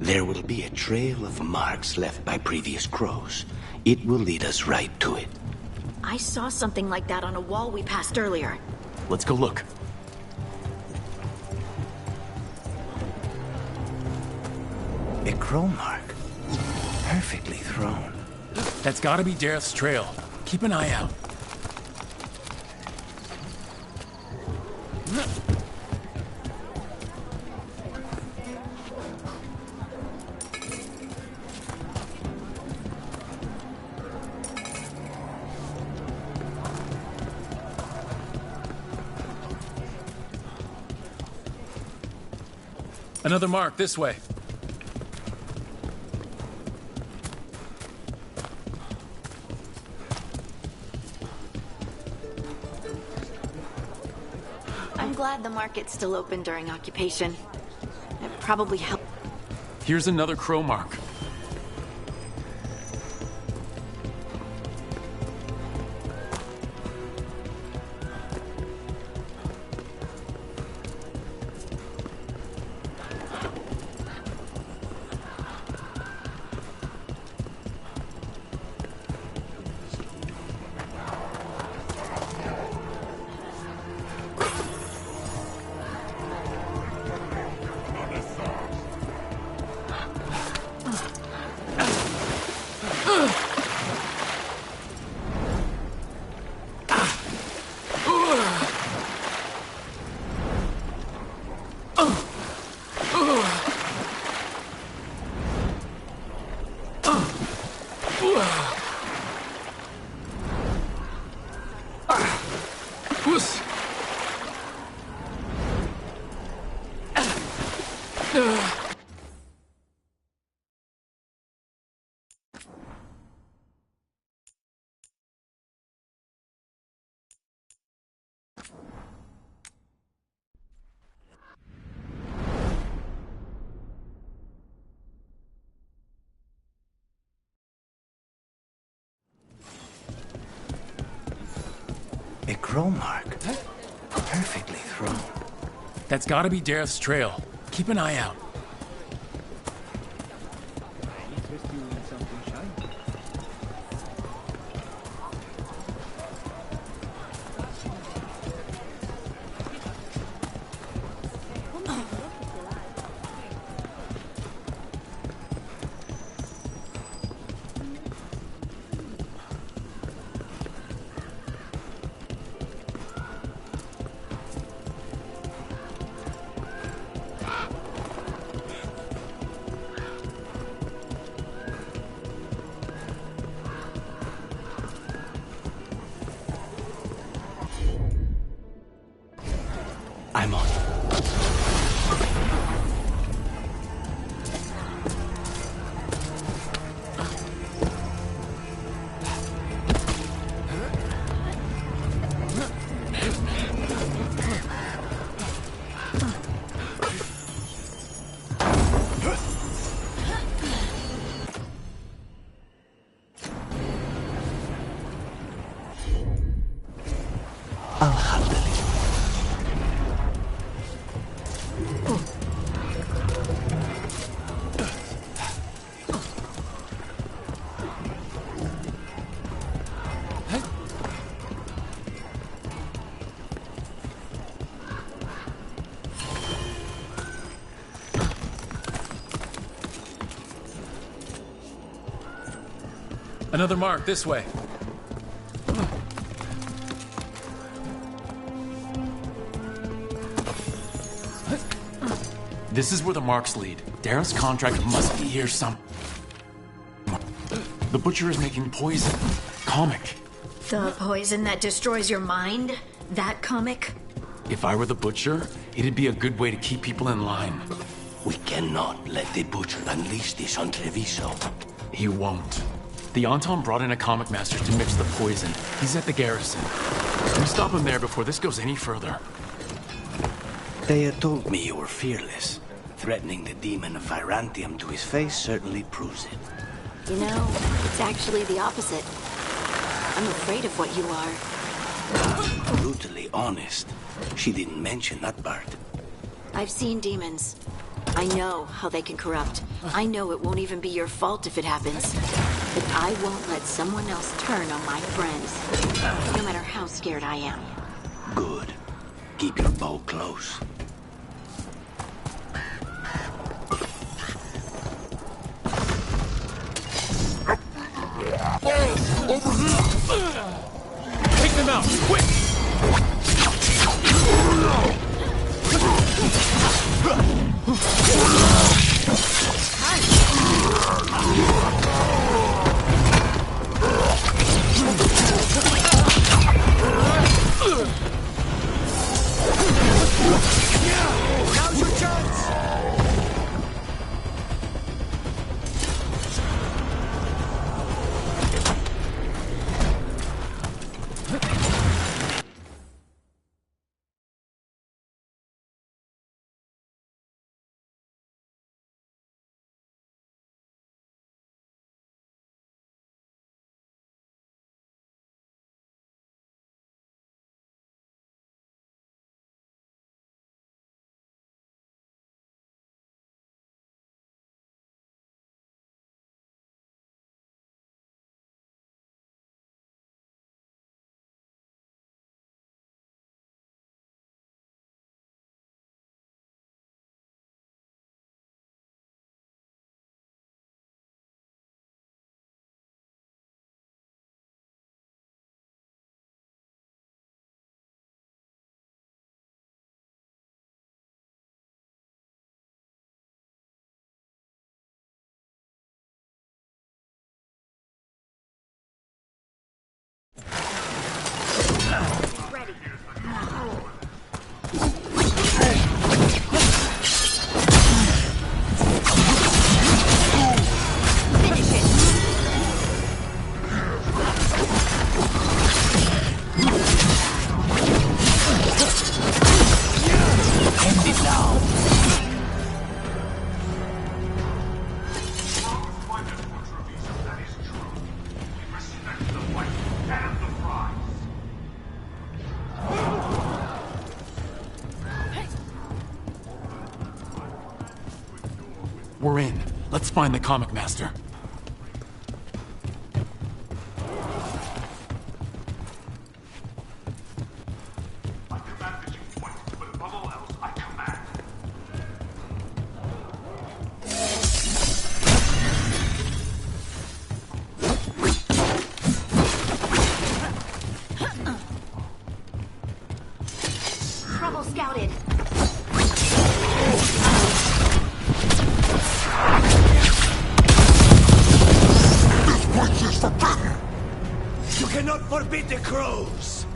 There will be a trail of marks left by previous crows. It will lead us right to it. I saw something like that on a wall we passed earlier. Let's go look. A crow mark. Perfectly thrown. That's gotta be Dareth's trail. Keep an eye out. Another mark this way. I'm glad the market's still open during occupation. It probably helped. Here's another crow mark. A crow mark. Perfectly thrown. That's gotta be Dareth's trail. Keep an eye out. I'm on. I'll handle it. Another mark this way. This is where the marks lead. Dareth's contract must be here some. The butcher is making poison. Comic. The poison that destroys your mind? That comic? If I were the butcher, it'd be a good way to keep people in line. We cannot let the butcher unleash this on Treviso. He won't. The Anton brought in a comic master to mix the poison. He's at the garrison. We stop him there before this goes any further. They had told me you were fearless. Threatening the demon of Virantium to his face certainly proves it. You know, it's actually the opposite. I'm afraid of what you are. Brutally honest. She didn't mention that part. I've seen demons. I know how they can corrupt. I know it won't even be your fault if it happens. But I won't let someone else turn on my friends. No matter how scared I am. Good. Keep your bow close. Now's your chance! We're in. Let's find the comic master. Trouble scouted. You cannot forbid the crows!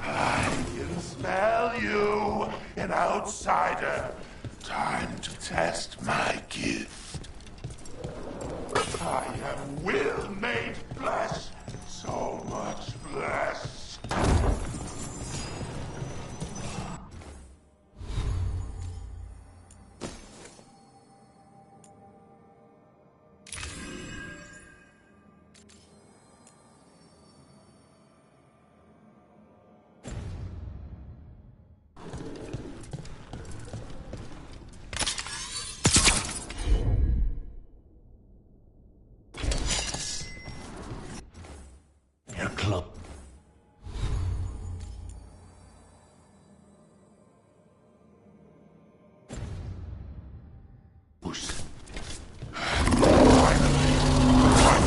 I can smell you, an outsider. Time to test my gift. I am will made flesh, so much flesh. Your club.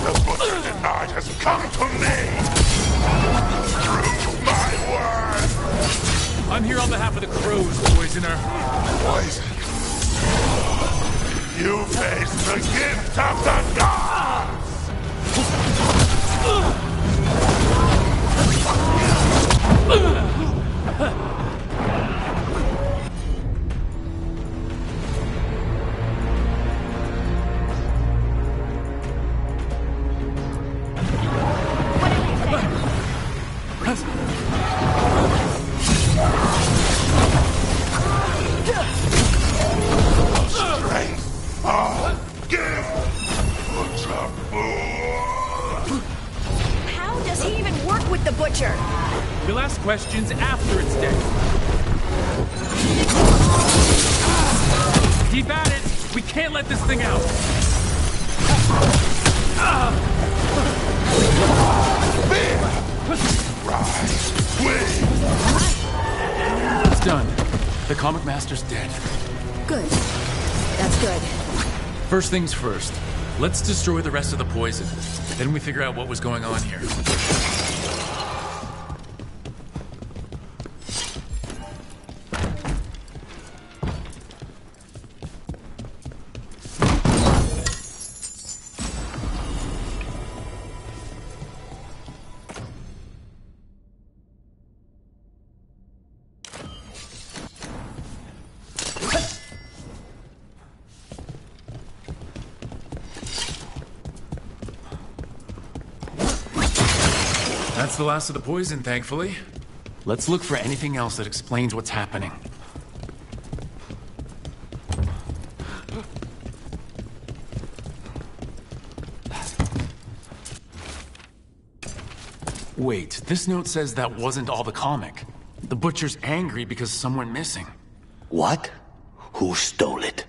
The butcher tonight has come to me! Through my word! I'm here on behalf of the crows, poisoner. Poison? You face the gift of the gods! Strength of gift! Butcher fool! How does he even work with the butcher? We'll ask questions after it's dead. Keep at it! We can't let this thing out! Fear! The comic master's dead. Good. That's good. First things first. Let's destroy the rest of the poison. Then we figure out what was going on here. That's the last of the poison, thankfully. Let's look for anything else that explains what's happening. Wait, this note says that wasn't all the comic. The butcher's angry because some went missing. What? Who stole it?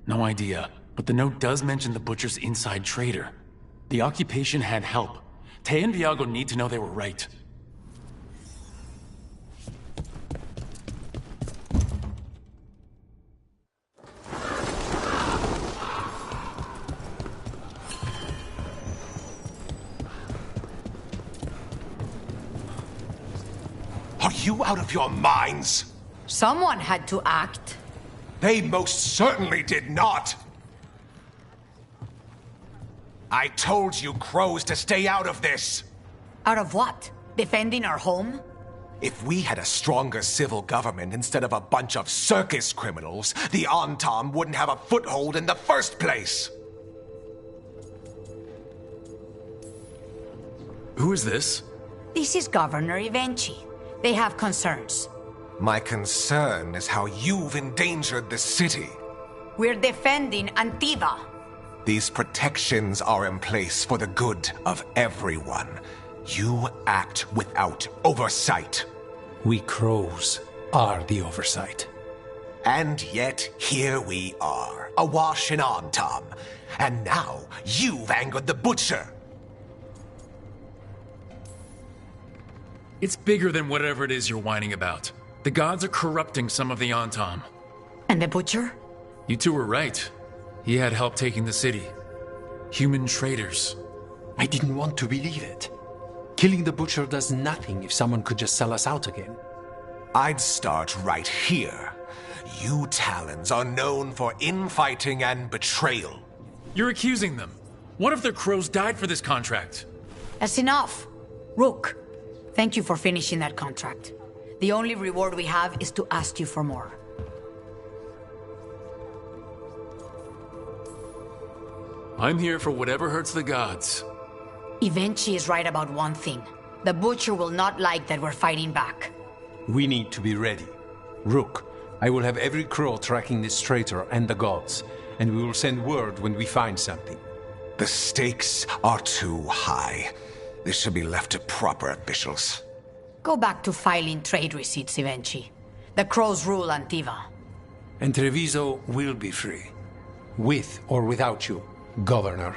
No idea, but the note does mention the butcher's inside trader. The occupation had help. Tay and Viago need to know they were right. Are you out of your minds? Someone had to act. They most certainly did not. I told you crows to stay out of this. Out of what? Defending our home? If we had a stronger civil government instead of a bunch of circus criminals, the Antam wouldn't have a foothold in the first place. Who is this? This is Governor Evenchi. They have concerns. My concern is how you've endangered the city. We're defending Antiva. These protections are in place for the good of everyone. You act without oversight. We crows are the oversight. And yet, here we are, awash in Antam. And now, you've angered the butcher. It's bigger than whatever it is you're whining about. The gods are corrupting some of the Antam. And the butcher? You two were right. He had help taking the city. Human traitors. I didn't want to believe it. Killing the butcher does nothing if someone could just sell us out again. I'd start right here. You Talons are known for infighting and betrayal. You're accusing them. What if their crows died for this contract? That's enough. Rook, thank you for finishing that contract. The only reward we have is to ask you for more. I'm here for whatever hurts the gods. Evenchi is right about one thing. The butcher will not like that we're fighting back. We need to be ready. Rook, I will have every crow tracking this traitor and the gods, and we will send word when we find something. The stakes are too high. This should be left to proper officials. Go back to filing trade receipts, Evenchi. The crows rule Antiva. And Treviso will be free. With or without you, Governor.